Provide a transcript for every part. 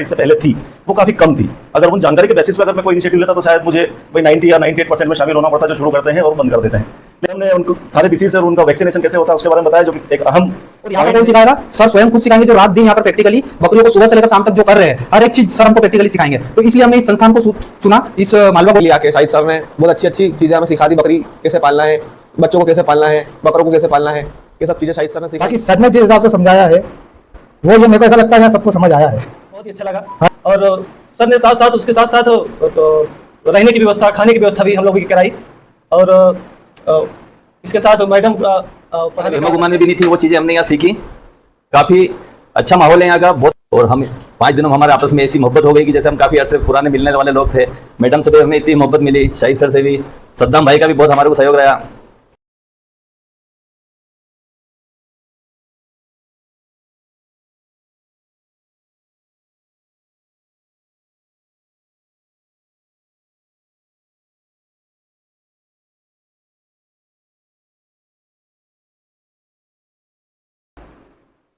इससे पहले थी वो काफी कम थी। अगर उन जानकारी के बेसिस पर अगर मैं कोई इनिशिएटिव लेता तो शायद मुझे भाई 90 या 98% में शामिल होना पड़ता, जो शुरू करते हैं और बंद कर देते हैं। लेकिन हमने उनको सारे डिसीज और उनका वैक्सीनेशन कैसे होता है उसके बारे में बताया, जो कि एक अहम। और यहाँ पर कौन सिखाएगा? सर स्वयं खुद सिखाएंगे, जो रात दिन यहाँ पर प्रैक्टिकली बकरियों को सुबह से लेकर शाम तक जो कर रहे हैं हर एक चीज सर हमको प्रैक्टिकली सिखाएंगे। तो इसलिए हमने इस संस्थान को चुना। इस मालवा को लिया के शाहिद सर ने बहुत अच्छी अच्छी चीजें हमें सिखा दी। बकरी कैसे पालना है, बच्चों को कैसे पालना है, बकरों को कैसे पालना है, ये सब चीजें शाहिद सर ने सिखा। बाकी सर ने जिस हिसाब से समझाया है वो ये मेरे को ऐसा लगता है सबको समझ आया है, बहुत ही अच्छा लगा। और सर ने साथ साथ उसके साथ साथ तो रहने की व्यवस्था, खाने की व्यवस्था भी हम लोगों की कराई। और इसके साथ मैडम घुमाने भी नहीं थी, वो चीज़ें हमने यहाँ सीखी। काफ़ी अच्छा माहौल है यहाँ का बहुत। और हम 5 दिनों में हमारे आपस में ऐसी मोहब्बत हो गई कि जैसे हम काफ़ी अर्से पुराने मिलने वाले लोग थे। मैडम से भी हमें इतनी मोहब्बत मिली, शाहिद सर से भी, सद्दाम भाई का भी बहुत हमारे को सहयोग रहा।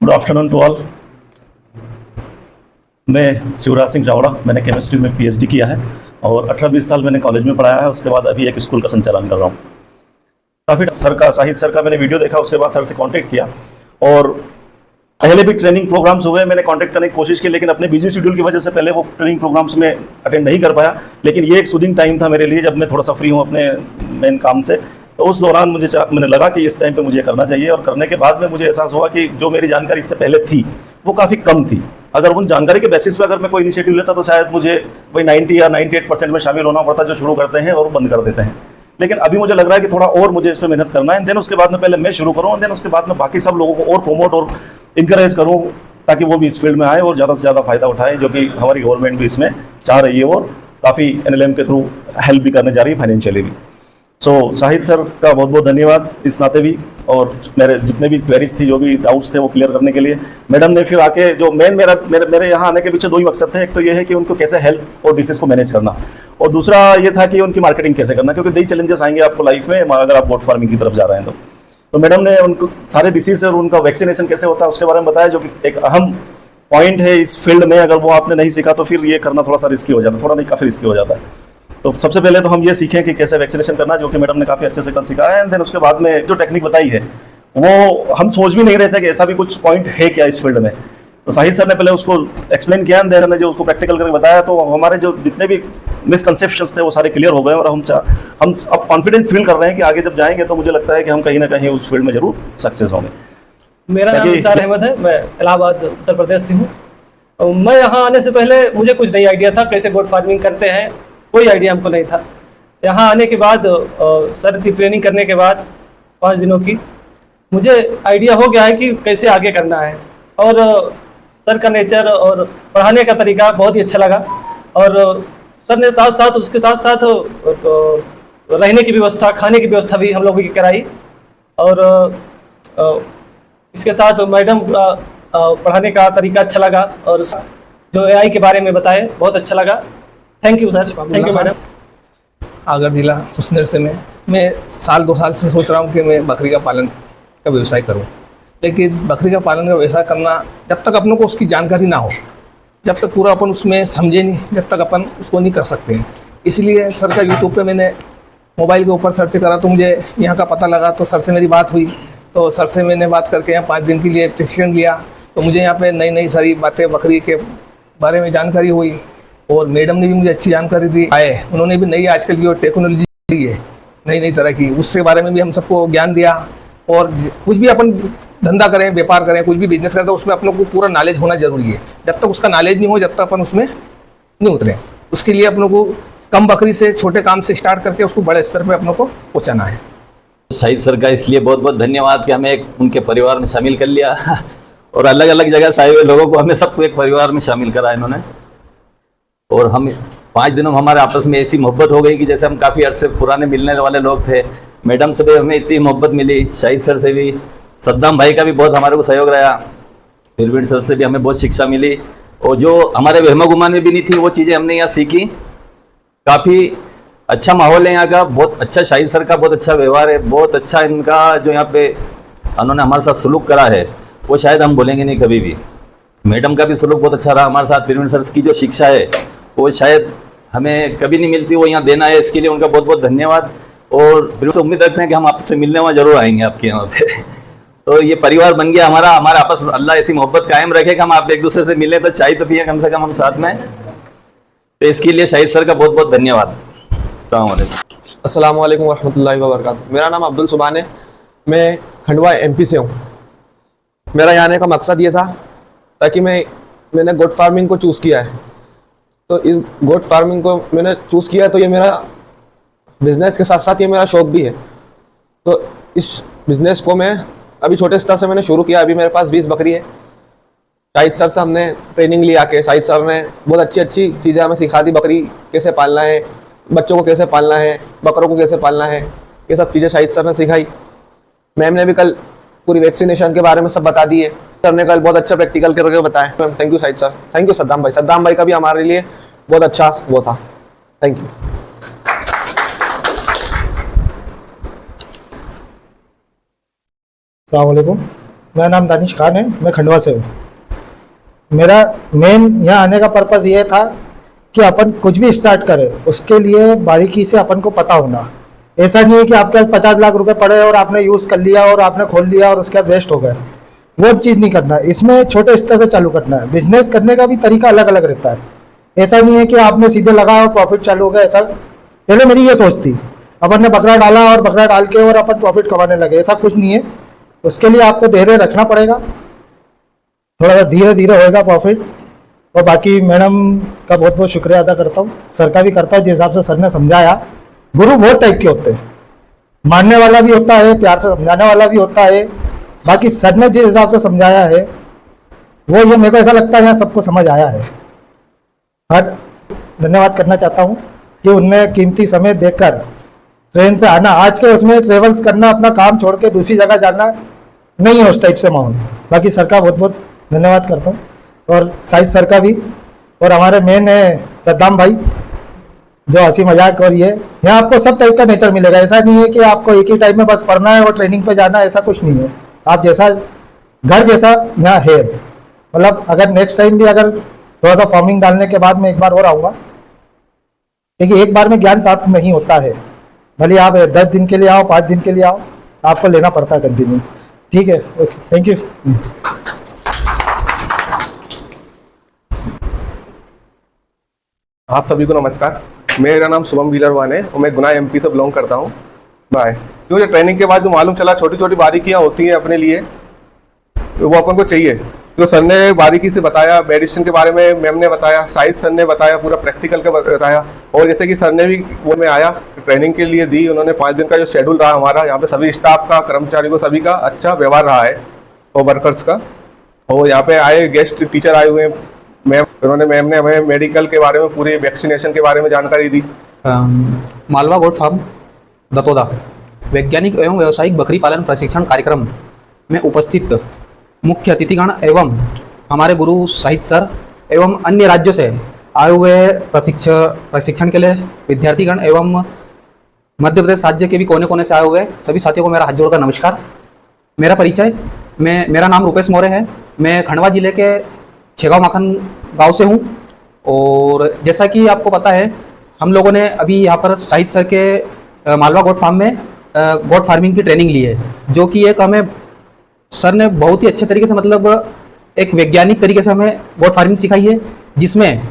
Good afternoon to all. मैं शिवराज सिंह चावड़ा, मैंने केमिस्ट्री में पीएचडी किया है और 18-20 साल मैंने कॉलेज में पढ़ाया है। उसके बाद अभी एक स्कूल का संचालन कर रहा हूँ। काफ़ी सर का, शाहिद सर का मैंने वीडियो देखा, उसके बाद सर से कांटेक्ट किया और पहले भी ट्रेनिंग प्रोग्राम्स हुए, मैंने कांटेक्ट करने की कोशिश की, लेकिन अपने बिजी शेड्यूल की वजह से पहले वो ट्रेनिंग प्रोग्राम्स में अटेंड नहीं कर पाया। लेकिन ये एक सूदिंग टाइम था मेरे लिए, जब मैं थोड़ा सा फ्री हूँ अपने मेन काम से। तो उस दौरान मैंने लगा कि इस टाइम पे मुझे करना चाहिए। और करने के बाद में मुझे एहसास हुआ कि जो मेरी जानकारी इससे पहले थी वो काफ़ी कम थी। अगर उन जानकारी के बेसिस पे अगर मैं कोई इनिशिएटिव लेता तो शायद मुझे भाई 90 या 98% में शामिल होना पड़ता, जो शुरू करते हैं और बंद कर देते हैं। लेकिन अभी मुझे लग रहा है कि थोड़ा और मुझे इस पर मेहनत करना है। देन उसके बाद में पहले मैं शुरू करूँ और देन उसके बाद में बाकी सब लोगों को और प्रमोट और इंकरेज करूँ, ताकि वो भी इस फील्ड में आए और ज़्यादा से ज़्यादा फायदा उठाएं, जो कि हमारी गवर्नमेंट भी इसमें चाह रही है और काफ़ी NLM के थ्रू हेल्प भी करने जा रही है, फाइनेंशियली भी। सो शाहिद सर का बहुत बहुत धन्यवाद इस नाते भी, और मेरे जितने भी क्वेरीज थी, जो भी डाउट्स थे, वो क्लियर करने के लिए। मैडम ने फिर आके जो मेरे यहाँ आने के पीछे 2 ही मकसद थे। एक तो ये है कि उनको कैसे हेल्थ और डिसीज को मैनेज करना, और दूसरा ये था कि उनकी मार्केटिंग कैसे करना, क्योंकि नई चैलेंजेस आएंगे आपको लाइफ में अगर आप गोट फार्मिंग की तरफ जा रहे हैं तो मैडम ने उनको सारे डिसीज और उनका वैक्सीनेशन कैसे होता है उसके बारे में बताया, जो कि एक अहम पॉइंट है इस फील्ड में। अगर वो आपने नहीं सीखा तो फिर ये करना थोड़ा सा रिस्की हो जाता है, थोड़ा नहीं काफ़ी रिस्की हो जाता है। तो सबसे पहले तो हम ये सीखें कि कैसे वैक्सीनेशन करना, जो कि मैडम ने काफ़ी अच्छे से कल सिखाया है। एंड देन उसके बाद में जो टेक्निक बताई है वो हम सोच भी नहीं रहे थे कि ऐसा भी कुछ पॉइंट है क्या इस फील्ड में। तो शाहिद सर ने पहले उसको एक्सप्लेन किया, एंड देन जो उसको प्रैक्टिकल करके बताया, तो हमारे जो जितने भी मिसकंसेप्शंस थे वो सारे क्लियर हो गए। और हम अब कॉन्फिडेंट फील कर रहे हैं कि आगे जब जाएंगे तो मुझे लगता है कि हम कहीं ना कहीं उस फील्ड में जरूर सक्सेस होंगे। मेरा नाम निसार अहमद है, मैं इलाहाबाद उत्तर प्रदेश से हूँ। मैं यहाँ आने से पहले मुझे कुछ नहीं आइडिया था कैसे गोट फार्मिंग करते हैं, कोई आइडिया हमको नहीं था। यहाँ आने के बाद सर की ट्रेनिंग करने के बाद 5 दिनों की मुझे आइडिया हो गया है कि कैसे आगे करना है। और सर का नेचर और पढ़ाने का तरीका बहुत ही अच्छा लगा। और सर ने साथ साथ उसके साथ साथ रहने की व्यवस्था, खाने की व्यवस्था भी हम लोगों की कराई। और इसके साथ मैडम का पढ़ाने का तरीका अच्छा लगा, और जो AI के बारे में बताए बहुत अच्छा लगा। Thank you sir, thank you madam. Agar जिला सुसनेर से मैं 1-2 साल से सोच रहा हूँ कि मैं बकरी का पालन का व्यवसाय करूँ। लेकिन बकरी का पालन का व्यवसाय करना, जब तक अपनों को उसकी जानकारी ना हो, जब तक पूरा अपन उसमें समझे नहीं, जब तक अपन उसको नहीं कर सकते हैं। इसलिए सर का यूट्यूब पे मैंने मोबाइल के ऊपर सर्च करा तो मुझे यहाँ का पता लगा। तो सर से मेरी बात हुई, तो सर से मैंने बात करके यहाँ 5 दिन के लिए प्रशिक्षण लिया। तो मुझे यहाँ पे नई सारी बातें बकरी के बारे में जानकारी हुई, और मैडम ने भी मुझे अच्छी जानकारी दी। उन्होंने भी नई आजकल की टेक्नोलॉजी दी है नई तरह की, उसके बारे में भी हम सबको ज्ञान दिया। और कुछ भी अपन धंधा करें, व्यापार करें, कुछ भी बिजनेस करें, तो उसमें अपनों को पूरा नॉलेज होना जरूरी है। जब तक उसका नॉलेज नहीं हो, जब तक अपन उसमें नहीं उतरे, उसके लिए अपनों को कम बकरी से, छोटे काम से स्टार्ट करके उसको बड़े स्तर पर अपनों को पहुँचाना है। शाहिद सर का इसलिए बहुत बहुत धन्यवाद कि हमें उनके परिवार में शामिल कर लिया और अलग अलग जगह से आए हुए लोगों को हमें सबको एक परिवार में शामिल करा इन्होंने। और हम 5 दिनों में हमारे आपस में ऐसी मोहब्बत हो गई कि जैसे हम काफ़ी अर्से पुराने मिलने वाले लोग थे। मैडम से भी हमें इतनी मोहब्बत मिली, शाहिद सर से भी, सद्दाम भाई का भी बहुत हमारे को सहयोग रहा, फिरवीर सर से भी हमें बहुत शिक्षा मिली। और जो हमारे वहमा गुमान में भी नहीं थी वो चीज़ें हमने यहाँ सीखी। काफ़ी अच्छा माहौल है यहाँ का, बहुत अच्छा। शाहिद सर का बहुत अच्छा व्यवहार है, बहुत अच्छा इनका जो यहाँ पे उन्होंने हमारे साथ सलूक करा है वो शायद हम बोलेंगे नहीं कभी भी। मैडम का भी सलूक बहुत अच्छा रहा हमारे साथ। प्रवीण सर की जो शिक्षा है वो शायद हमें कभी नहीं मिलती, वो यहाँ देना है, इसके लिए उनका बहुत बहुत धन्यवाद। और बिल्कुल से उम्मीद रखते हैं कि हम आपसे मिलने वहाँ जरूर आएंगे आपके यहाँ पे। तो ये परिवार बन गया हमारा आपस। अल्लाह ऐसी मोहब्बत कायम रखे कि हम आप एक दूसरे से मिले तो चाय तो पिए कम से कम हम साथ में। तो इसके लिए शाहिद सर का बहुत बहुत धन्यवाद। अस्सलाम वालेकुम वरहमतुल्लाहि वबरकातुहू। मेरा नाम अब्दुल सुभान है, मैं खंडवा एमपी से हूँ। मेरा यहाँ आने का मकसद ये था ताकि मैंने गोट फार्मिंग को चूज़ किया है। तो इस गोट फार्मिंग को मैंने चूज़ किया है तो ये मेरा बिज़नेस के साथ साथ ये मेरा शौक़ भी है। तो इस बिज़नेस को मैं अभी छोटे स्तर से मैंने शुरू किया। अभी मेरे पास 20 बकरी है। शाहिद सर से हमने ट्रेनिंग लिया के शाहिद सर ने बहुत अच्छी अच्छी चीज़ें हमें सिखा दी। बकरी कैसे पालना है, बच्चों को कैसे पालना है, बकरों को कैसे पालना है, ये सब चीज़ें शाहिद सर ने सिखाई। मैम ने भी कल पूरी वैक्सीनेशन के बारे में सब बता दिए। सर ने कल बहुत अच्छा प्रैक्टिकल करके बताया। Thank you Shahid sir, thank you Saddam भाई का भी हमारे लिए बहुत अच्छा वो था। Thank you. अस्सलाम वालेकुम, मेरा नाम दानिश खान है, मैं खंडवा से हूँ। मेरा मेन यहाँ आने का पर्पज़ ये था कि अपन कुछ भी स्टार्ट करें उसके लिए बारीकी से अपन को पता होना। ऐसा नहीं है कि आपके पास 50 लाख रुपए पड़े और आपने यूज़ कर लिया और आपने खोल लिया और उसके बाद वेस्ट हो गए। वो चीज़ नहीं करना, इसमें छोटे स्तर से चालू करना है। बिजनेस करने का भी तरीका अलग अलग रहता है। ऐसा नहीं है कि आपने सीधे लगा और प्रॉफिट चालू हो गया। ऐसा पहले मेरी ये सोच थी, अपन ने बकरा डाला और बकरा डाल के और अपन प्रॉफिट कमाने लगे, ऐसा कुछ नहीं है। उसके लिए आपको धैर्य रखना पड़ेगा, थोड़ा सा धीरे धीरे होएगा प्रॉफिट। और बाकी मैडम का बहुत बहुत शुक्रिया अदा करता हूँ, सर का भी करता हूँ। जिस हिसाब से सर ने समझाया, गुरु बहुत टाइप के होते हैं, मानने वाला भी होता है, प्यार से समझाने वाला भी होता है। बाकी सर ने जिस हिसाब से समझाया है वो ये मेरे को ऐसा लगता है यहाँ सबको समझ आया है। हर धन्यवाद करना चाहता हूँ कि उनने कीमती समय देकर ट्रेन से आना, आज के उसमें ट्रेवल्स करना, अपना काम छोड़ के दूसरी जगह जाना नहीं है उस टाइप से माहौल। बाकी सर का बहुत बहुत धन्यवाद करता हूँ और शाहिद सर का भी। और हमारे मेन है सद्दाम भाई जो हंसी मजाक। और ये यहाँ आपको सब टाइप का नेचर मिलेगा। ऐसा नहीं है कि आपको एक ही टाइप में बस पढ़ना है और ट्रेनिंग पे जाना है, ऐसा कुछ नहीं है। आप जैसा घर जैसा यहाँ है। मतलब अगर नेक्स्ट टाइम भी अगर थोड़ा सा फार्मिंग डालने के बाद मैं एक बार और आऊँगा, क्योंकि एक बार में ज्ञान प्राप्त नहीं होता है। भले आप 10 दिन के लिए आओ, 5 दिन के लिए आओ, आपको लेना पड़ता है कंटिन्यू। ठीक है, ओके, थैंक यू। आप सभी को नमस्कार। मेरा नाम शुभम वीलरवान है और मैं गुना एमपी से बिलोंग करता हूँ। बाय। क्योंकि ट्रेनिंग के बाद जो मालूम चला छोटी छोटी बारीकियाँ होती हैं अपने लिए, वो अपन को चाहिए। जो सर ने बारीकी से बताया, मेडिसिन के बारे में मैम ने बताया, शाहिद सर ने बताया, पूरा प्रैक्टिकल का बताया। और जैसे कि सर ने भी वो में आया ट्रेनिंग के लिए दी, उन्होंने 5 दिन का जो शेड्यूल रहा हमारा यहाँ पे सभी स्टाफ का, कर्मचारी को सभी का अच्छा व्यवहार रहा है और वर्कर्स का। और यहाँ पे आए गेस्ट टीचर आए हुए हैं मैम, उन्होंने मैम ने हमें मेडिकल के बारे में, पूरी वैक्सीनेशन के बारे में जानकारी दी। मालवा गोट फार्म दतोदा वैज्ञानिक एवं व्यावसायिक बकरी पालन प्रशिक्षण कार्यक्रम में उपस्थित मुख्य अतिथिगण एवं हमारे गुरु शाहिद सर एवं अन्य राज्यों से आए हुए प्रशिक्षण के लिए विद्यार्थीगण एवं मध्य प्रदेश राज्य के भी कोने कोने से आए हुए सभी साथियों को मेरा हाथ जोड़कर नमस्कार। मेरा परिचय, मेरा नाम रूपेश मौर्य है। मैं खंडवा जिले के छेगांव माखन गांव से हूं। और जैसा कि आपको पता है, हम लोगों ने अभी यहाँ पर शाहिद सर के मालवा गोट फार्म में गोट फार्मिंग की ट्रेनिंग ली है, जो कि एक हमें सर ने बहुत ही अच्छे तरीके से, मतलब एक वैज्ञानिक तरीके से हमें गोट फार्मिंग सिखाई है, जिसमें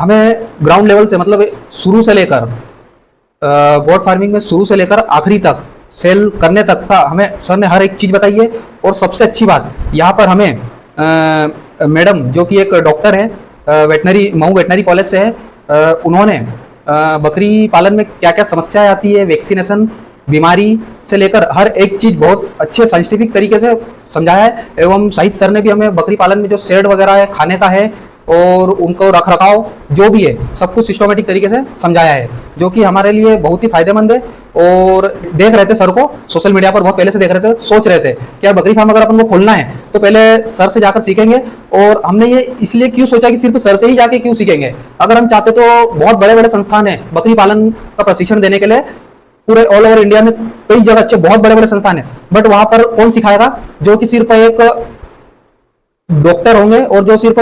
हमें ग्राउंड लेवल से, मतलब शुरू से लेकर गोट फार्मिंग में शुरू से लेकर आखिरी तक सेल करने तक का हमें सर ने हर एक चीज़ बताई है। और सबसे अच्छी बात, यहाँ पर हमें मैडम जो कि एक डॉक्टर है, वेटनरी मऊ वेटनरी कॉलेज से है, उन्होंने बकरी पालन में क्या क्या समस्याएं आती है, वैक्सीनेशन, बीमारी से लेकर हर एक चीज़ बहुत अच्छे साइंटिफिक तरीके से समझाया है। एवं शाहिद सर ने भी हमें बकरी पालन में जो शेड वगैरह है, खाने का है और उनको रख रखाव जो भी है, सब कुछ सिस्टमेटिक तरीके से समझाया है, जो कि हमारे लिए बहुत ही फायदेमंद है। और देख रहे थे सर को सोशल मीडिया पर, बहुत पहले से देख रहे थे, सोच रहे थे कि यार बकरी फार्म अगर अपन को खोलना है तो पहले सर से जाकर सीखेंगे। और हमने ये इसलिए क्यों सोचा कि सिर्फ सर से ही जाके क्यों सीखेंगे, अगर हम चाहते तो बहुत बड़े बड़े संस्थान है बकरी पालन का प्रशिक्षण देने के लिए, पूरे ऑल ओवर इंडिया में कई जगह अच्छे बहुत बड़े बड़े संस्थान है, बट वहां पर कौन सिखाएगा, जो कि सिर्फ एक डॉक्टर होंगे और जो सिर्फ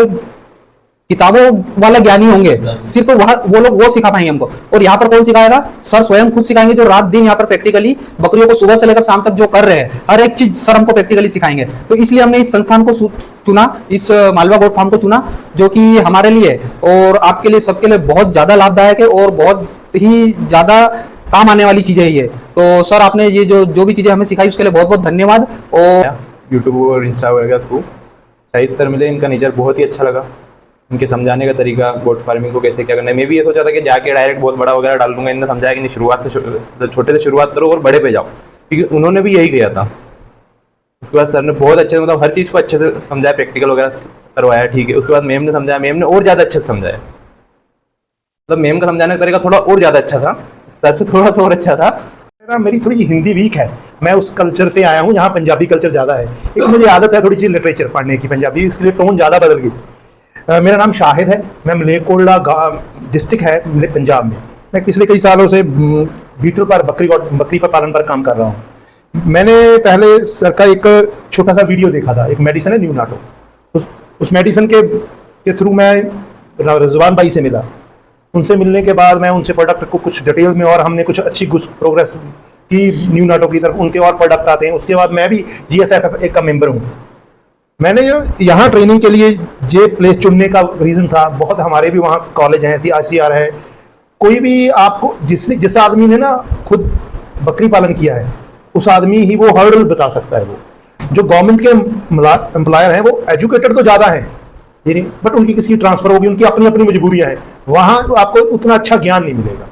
किताबों वाला ज्ञानी होंगे, सिर्फ वो लोग वो सिखा पाएंगे हमको। और यहाँ पर कौन सिखाएगा? सर स्वयं खुद सिखाएंगे, जो रात दिन यहाँ पर प्रैक्टिकली बकरियों को सुबह से लेकर शाम तक जो कर रहे हैं, हर एक चीज सर हमको प्रैक्टिकली सिखाएंगे। तो इसलिए हमने इस संस्थान को चुना, इस मालवा गोट फार्म को चुना, जो कि हमारे लिए और आपके लिए, सबके लिए बहुत ज्यादा लाभदायक है और बहुत ही ज्यादा काम आने वाली चीजें ये। तो सर आपने ये जो भी चीजें हमें सिखाई उसके लिए बहुत बहुत धन्यवाद। और यूट्यूब और इंस्टा वगैरह के थ्रू शाहिद सर मिले, इनका नेचर बहुत ही अच्छा लगा, इनके समझाने का तरीका, गोट फार्मिंग को कैसे क्या करना है। मैं भी ये सोचा था कि जाके डायरेक्ट बहुत बड़ा वगैरह डाल दूंगा, इन्होंने समझाया कि नहीं, शुरुआत से छोटे से शुरुआत करो और बड़े पे जाओ, क्योंकि उन्होंने भी यही किया था। उसके बाद सर ने बहुत अच्छे से, मतलब हर चीज़ को अच्छे से समझाया, प्रैक्टिकल वगैरह करवाया, ठीक है। उसके बाद मैम ने समझाया, मैम ने और ज़्यादा अच्छे से समझाया, मतलब मैम का समझाने का तरीका थोड़ा और ज़्यादा अच्छा था, सर से थोड़ा सा और अच्छा था। मेरी थोड़ी हिंदी वीक है, मैं उस कल्चर से आया हूँ, यहाँ पंजाबी कल्चर ज़्यादा है। एक मुझे आदत है थोड़ी सी लिटरेचर पढ़ने की पंजाबी, इसलिए टोन ज़्यादा बदल गई। मेरा नाम शाहिद है, मैं मलेरकोटला डिस्ट्रिक्ट है पंजाब में। मैं पिछले कई सालों से बीटल पर बकरी पर पालन पर काम कर रहा हूँ। मैंने पहले सर का एक छोटा सा वीडियो देखा था, एक मेडिसिन है न्यू नाटो, उस मेडिसिन के थ्रू मैं रिजवान भाई से मिला। उनसे मिलने के बाद मैं उनसे प्रोडक्ट को कुछ डिटेल में, और हमने कुछ अच्छी प्रोग्रेस की न्यू नाटो की तरफ। उनके और प्रोडक्ट आते हैं। उसके बाद मैं भी GSF का मेंबर हूँ। मैंने यहाँ ट्रेनिंग के लिए जे प्लेस चुनने का रीज़न था, बहुत हमारे भी वहाँ कॉलेज हैं, CICR है, कोई भी आपको जिस आदमी ने ना खुद बकरी पालन किया है, उस आदमी ही वो हर्डल बता सकता है। वो जो गवर्नमेंट के एम्प्लॉयर हैं वो एजुकेटेड तो ज़्यादा हैं, ये नहीं, बट उनकी किसी ट्रांसफ़र होगी, उनकी अपनी अपनी मजबूरियाँ हैं, वहाँ आपको उतना अच्छा ज्ञान नहीं मिलेगा।